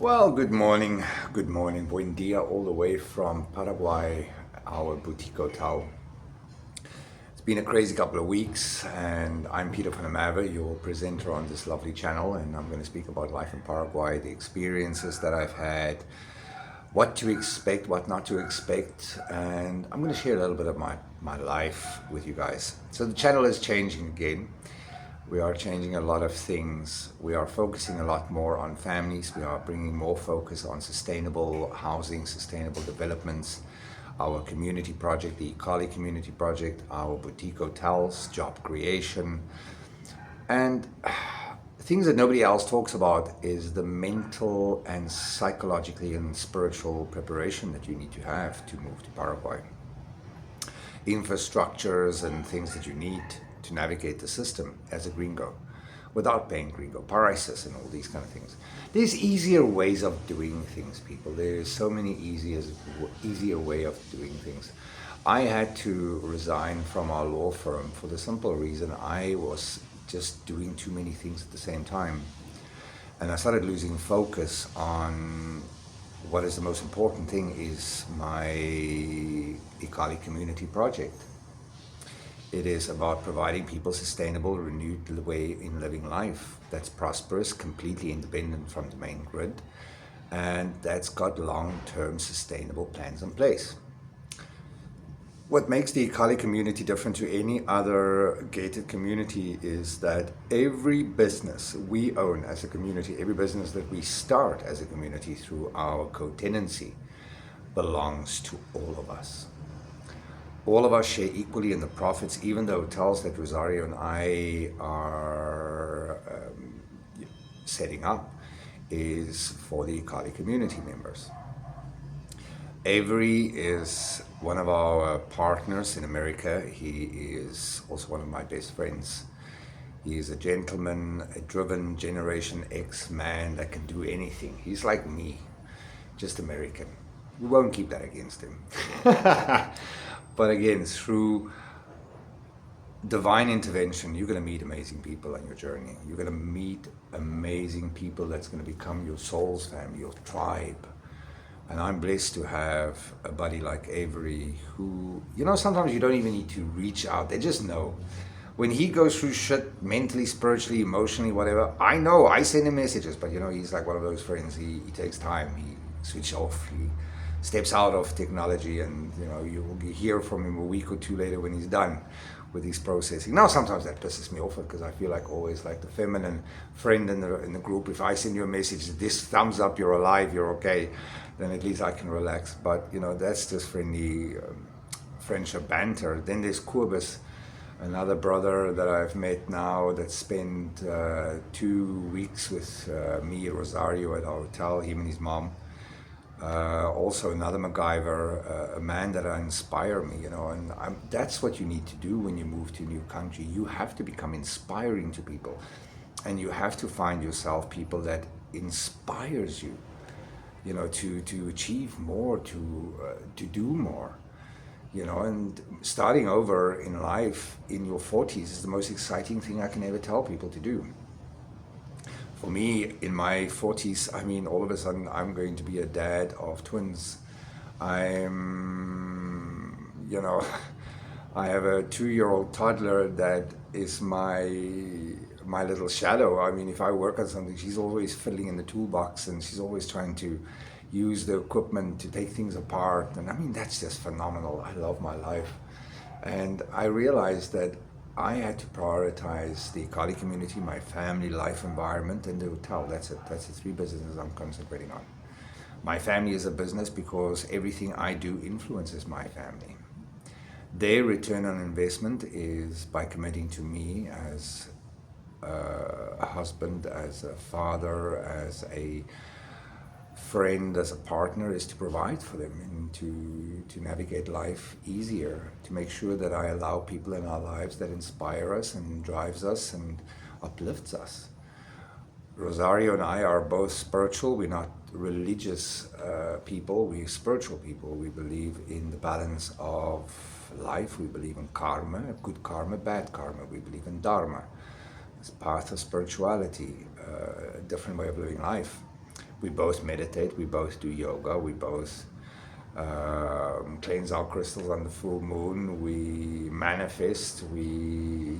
Well, good morning, buen dia, all the way from Paraguay, our boutique hotel. It's been a crazy couple of weeks, and I'm Peter van der Merwe, your presenter on this lovely channel, and I'm going to speak about life in Paraguay, the experiences that I've had, what to expect, what not to expect, and I'm going to share a little bit of my life with you guys. So the channel is changing again. We are changing a lot of things. We are focusing a lot more on families. We are bringing more focus on sustainable housing, sustainable developments, our community project, the Ikali community project, our boutique hotels, job creation, and things that nobody else talks about is the mental and psychologically and spiritual preparation that you need to have to move to Paraguay. Infrastructures and things that you need to navigate the system as a gringo without paying gringo prices and all these kind of things. There's easier ways of doing things, people. There's so many easier way of doing things. I had to resign from our law firm for the simple reason I was just doing too many things at the same time. And I started losing focus on what is the most important thing is my Ikali community project. It is about providing people sustainable, renewed way in living life that's prosperous, completely independent from the main grid, and that's got long-term sustainable plans in place. What makes the Ikali community different to any other gated community is that every business we own as a community, every business that we start as a community through our co-tenancy belongs to all of us. All of us share equally in the profits, even the hotels that Rosario and I are setting up is for the Ikali community members. Avery is one of our partners in America. He is also one of my best friends. He is a gentleman, a driven Generation X man that can do anything. He's like me, just American. We won't keep that against him. But again, through divine intervention, you're going to meet amazing people on your journey. You're going to meet amazing people that's going to become your soul's family, your tribe. And I'm blessed to have a buddy like Avery who, sometimes you don't even need to reach out. They just know. When he goes through shit mentally, spiritually, emotionally, whatever, I know, I send him messages, but he's like one of those friends. He takes time, he switches off, he steps out of technology, and you will hear from him a week or two later when he's done with his processing. Now sometimes that pisses me off because I feel like always like the feminine friend in the group. If I send you a message, this thumbs up, you're alive, you're okay, then at least I can relax. But that's just friendly friendship banter. Then there's Kurbis, another brother that I've met now that spent 2 weeks with me, Rosario, at our hotel, him and his mom. Also another MacGyver, a man that inspire me, and that's what you need to do when you move to a new country. You have to become inspiring to people, and you have to find yourself people that inspires you, to achieve more, to do more, and starting over in life in your 40s is the most exciting thing I can ever tell people to do. For me, in my 40s, all of a sudden, I'm going to be a dad of twins. I have a 2-year-old toddler that is my little shadow. If I work on something, she's always fiddling in the toolbox, and she's always trying to use the equipment to take things apart. And that's just phenomenal. I love my life. And I realized that I had to prioritize the Ikali community, my family, life environment, and the hotel. That's it. That's the 3 businesses I'm concentrating on. My family is a business because everything I do influences my family. Their return on investment is by committing to me as a husband, as a father, as a friend, as a partner, is to provide for them and to navigate life easier, to make sure that I allow people in our lives that inspire us and drives us and uplifts us. Rosario and I are both spiritual. We're not religious people, we're spiritual people. We believe in the balance of life. We believe in karma, good karma, bad karma. We believe in dharma, this path of spirituality, a different way of living life. We both meditate, we both do yoga, we both cleanse our crystals on the full moon, we manifest, we,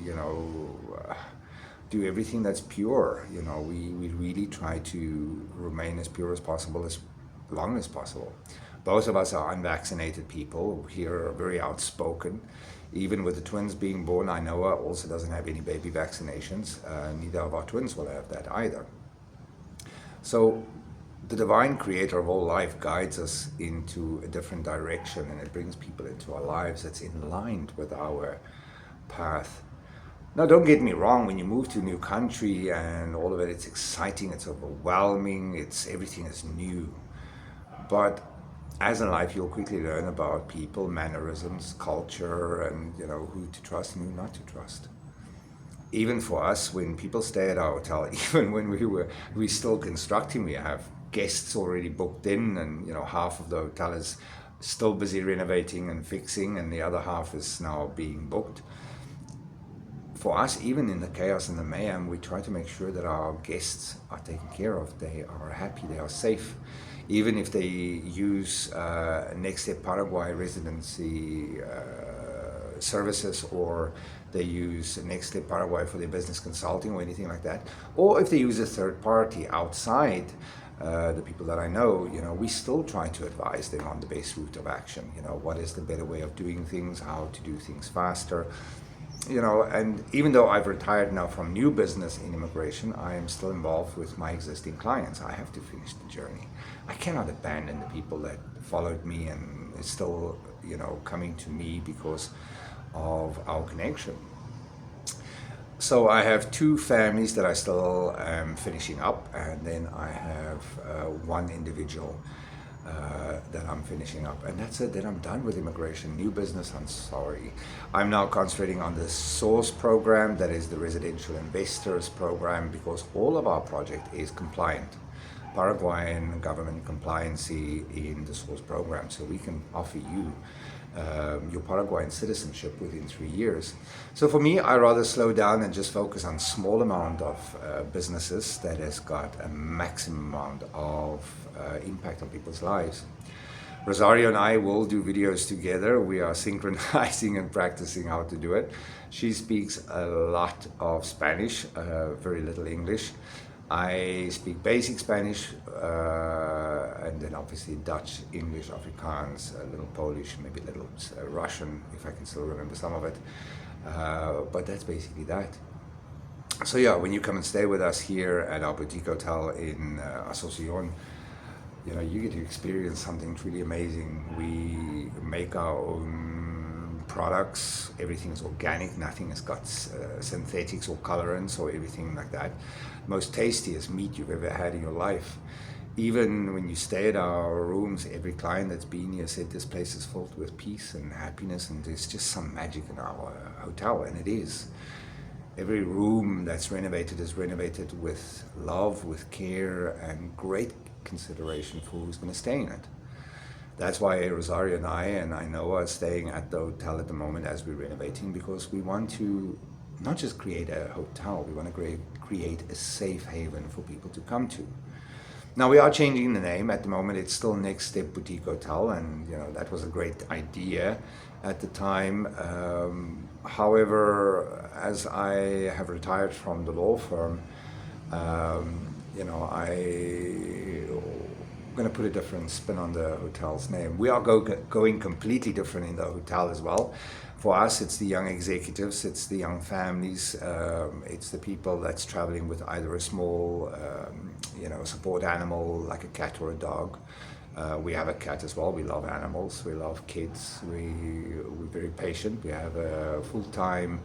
do everything that's pure. We really try to remain as pure as possible, as long as possible. Both of us are unvaccinated people. Here are very outspoken. Even with the twins being born, Noah also doesn't have any baby vaccinations. Neither of our twins will have that either. So the divine creator of all life guides us into a different direction, and it brings people into our lives that's in line with our path. Now, don't get me wrong, when you move to a new country and all of it, it's exciting, it's overwhelming, everything is new. But as in life, you'll quickly learn about people, mannerisms, culture, and who to trust and who not to trust. Even for us, when people stay at our hotel, even when we're still constructing, we have guests already booked in, and half of the hotel is still busy renovating and fixing, and the other half is now being booked. For us, even in the chaos and the mayhem, we try to make sure that our guests are taken care of. They are happy, they are safe. Even if they use Next Step Paraguay residency services, or they use Next Step Paraguay for their business consulting or anything like that, or if they use a third party outside the people that I know, we still try to advise them on the best route of action. What is the better way of doing things, how to do things faster. And even though I've retired now from new business in immigration, I am still involved with my existing clients. I have to finish the journey. I cannot abandon the people that followed me and is still, coming to me because of our connection. So I have 2 families that I still am finishing up, and then I have one individual that I'm finishing up, and that's it. Then I'm done with immigration. New business, I'm sorry. I'm now concentrating on the SOURCE program, that is the residential investors program, because all of our project is compliant. Paraguayan government compliancy in the SOURCE program, so we can offer you your Paraguayan citizenship within 3 years. So for me, I rather slow down and just focus on small amount of businesses that has got a maximum amount of impact on people's lives. Rosario and I will do videos together. We are synchronizing and practicing how to do it. She speaks a lot of Spanish, very little English. I speak basic Spanish, and then obviously Dutch, English, Afrikaans, a little Polish, maybe a little Russian, if I can still remember some of it. But that's basically that. So yeah, when you come and stay with us here at our boutique hotel in Asunción, you get to experience something truly amazing. We make our own products. Everything is organic. Nothing has got synthetics or colorants or everything like that. Most tastiest meat you've ever had in your life. Even when you stay at our rooms, every client that's been here said this place is filled with peace and happiness, and there's just some magic in our hotel, and it is. Every room that's renovated is renovated with love, with care, and great consideration for who's going to stay in it. That's why Rosario and I know are staying at the hotel at the moment as we're renovating, because we want to not just create a hotel, we want to create a safe haven for people to come to. Now we are changing the name. At the moment it's still Next Step Boutique Hotel, and that was a great idea at the time. However, as I have retired from the law firm, I'm going to put a different spin on the hotel's name. We are going completely different in the hotel as well. For us, it's the young executives, it's the young families, it's the people that's traveling with either a small, support animal like a cat or a dog. We have a cat as well. We love animals. We love kids. We're very patient. We have a full-time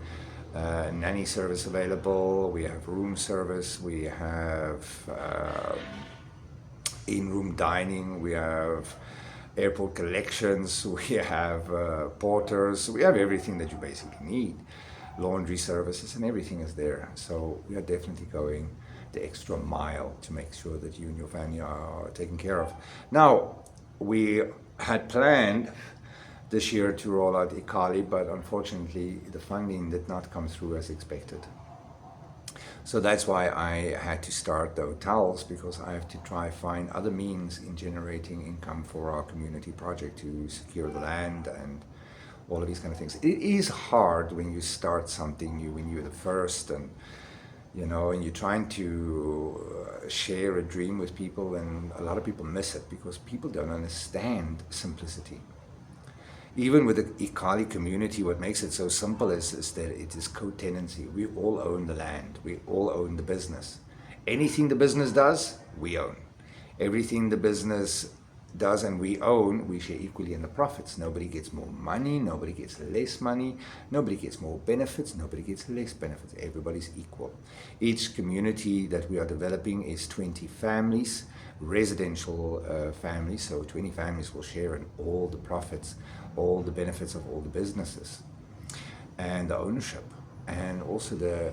nanny service available. We have room service. We have in-room dining. We have airport collections. We have porters. We have everything that you basically need. Laundry services, and everything is there. So we are definitely going the extra mile to make sure that you and your family are taken care of. Now, we had planned this year to roll out Ikali, but unfortunately the funding did not come through as expected. So that's why I had to start the hotels, because I have to try find other means in generating income for our community project to secure the land and all of these kind of things. It is hard when you start something new, when you're the first, and and you're trying to share a dream with people, and a lot of people miss it because people don't understand simplicity. Even with the Ikali community, what makes it so simple is that it is co-tenancy. We all own the land. We all own the business. Anything the business does, we own. Everything the business does and we own, we share equally in the profits. Nobody gets more money. Nobody gets less money. Nobody gets more benefits. Nobody gets less benefits. Everybody's equal. Each community that we are developing is 20 families, residential families. So 20 families will share in all the profits, all the benefits of all the businesses, and the ownership, and also the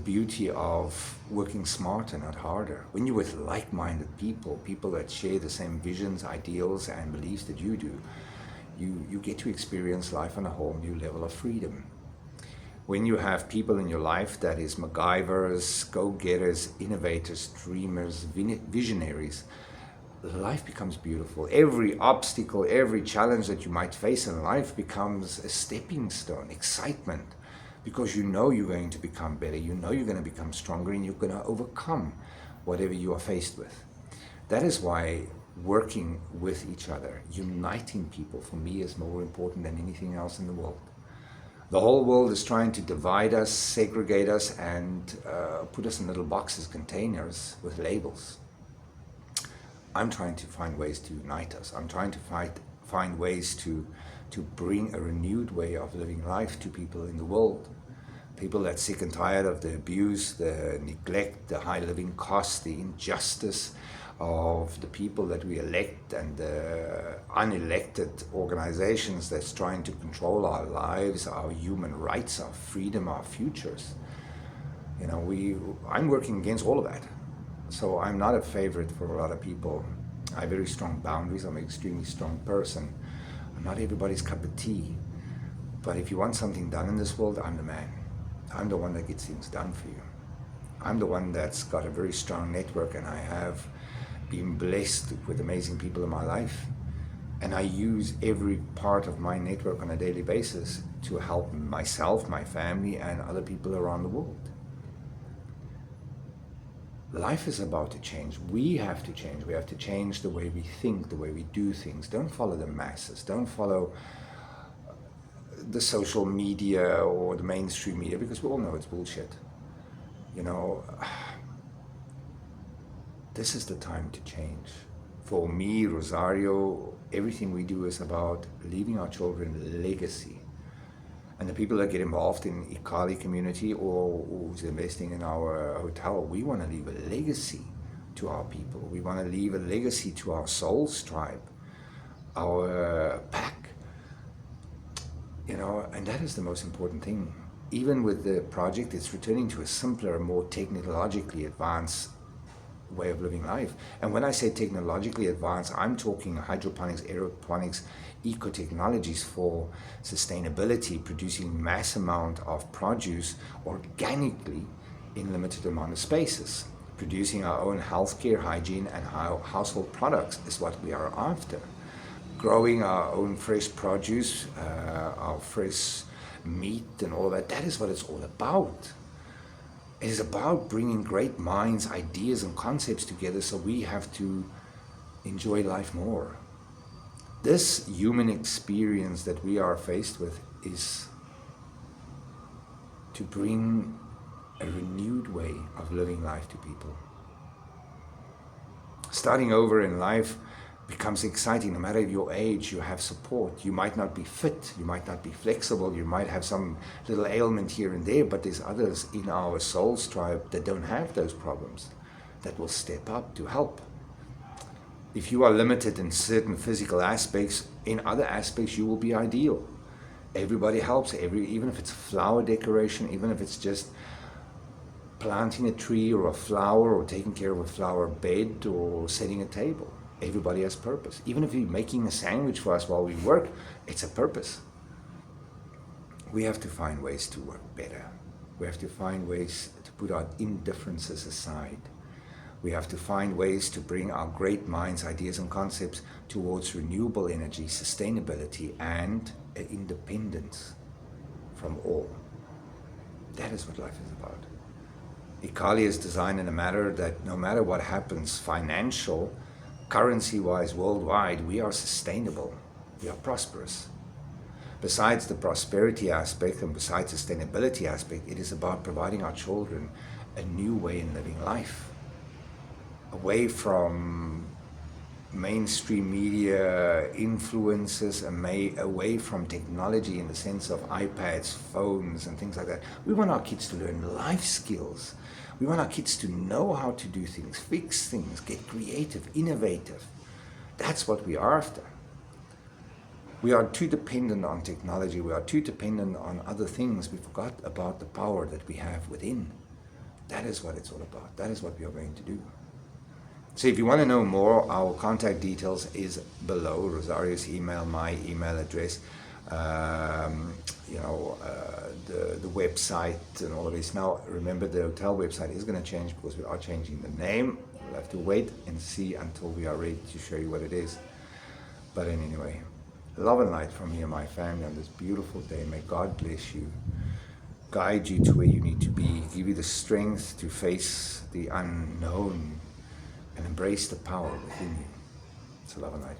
beauty of working smarter, not harder. When you're with like-minded people, people that share the same visions, ideals, and beliefs that you do, you get to experience life on a whole new level of freedom. When you have people in your life that is MacGyvers, go-getters, innovators, dreamers, visionaries, life becomes beautiful. Every obstacle, every challenge that you might face in life becomes a stepping stone, excitement, because you know you're going to become better, you know you're going to become stronger, and you're going to overcome whatever you are faced with. That is why working with each other, uniting people, for me is more important than anything else in the world. The whole world is trying to divide us, segregate us, and put us in little boxes, containers with labels. I'm trying to find ways to unite us. I'm trying to find ways to bring a renewed way of living life to people in the world. People that's sick and tired of the abuse, the neglect, the high living costs, the injustice of the people that we elect, and the unelected organizations that's trying to control our lives, our human rights, our freedom, our futures. I'm working against all of that. So I'm not a favorite for a lot of people. I have very strong boundaries. I'm an extremely strong person. I'm not everybody's cup of tea. But if you want something done in this world, I'm the man. I'm the one that gets things done for you. I'm the one that's got a very strong network, and I have been blessed with amazing people in my life. And I use every part of my network on a daily basis to help myself, my family, and other people around the world. Life is about to change. We have to change. We have to change the way we think, the way we do things. Don't follow the masses. Don't follow the social media or the mainstream media, because we all know it's bullshit. This is the time to change. For me, Rosario, everything we do is about leaving our children a legacy. And the people that get involved in Ikali community or who's investing in our hotel, we want to leave a legacy to our people. We want to leave a legacy to our souls tribe, our pack, and that is the most important thing. Even with the project, it's returning to a simpler, more technologically advanced way of living life. And when I say technologically advanced, I'm talking hydroponics, aeroponics, eco-technologies for sustainability, producing mass amount of produce organically in limited amount of spaces. Producing our own healthcare, hygiene, and household products is what we are after. Growing our own fresh produce, our fresh meat and all that, that is what it's all about. It is about bringing great minds, ideas, and concepts together, so we have to enjoy life more. This human experience that we are faced with is to bring a renewed way of living life to people. Starting over in life becomes exciting. No matter your age, you have support. You might not be fit, you might not be flexible, you might have some little ailment here and there, but there's others in our soul's tribe that don't have those problems, that will step up to help. If you are limited in certain physical aspects, in other aspects you will be ideal. Everybody helps, even if it's flower decoration, even if it's just planting a tree or a flower or taking care of a flower bed or setting a table. Everybody has purpose. Even if you're making a sandwich for us while we work, it's a purpose. We have to find ways to work better. We have to find ways to put our indifferences aside. We have to find ways to bring our great minds, ideas and concepts towards renewable energy, sustainability and independence from all. That is what life is about. Ikali is designed in a manner that no matter what happens, financial, currency-wise, worldwide, we are sustainable. We are prosperous. Besides the prosperity aspect and besides the sustainability aspect, it is about providing our children a new way in living life. Away from mainstream media influences, away from technology in the sense of iPads, phones and things like that. We want our kids to learn life skills. We want our kids to know how to do things, fix things, get creative, innovative. That's what we are after. We are too dependent on technology. We are too dependent on other things. We forgot about the power that we have within. That is what it's all about. That is what we are going to do. So if you want to know more, our contact details is below. Rosario's email, my email address, the website and all of this. Now, remember the hotel website is going to change because we are changing the name. We'll have to wait and see until we are ready to show you what it is. But anyway, love and light from me and my family on this beautiful day. May God bless you, guide you to where you need to be, give you the strength to face the unknown, and embrace the power within you. So love and light.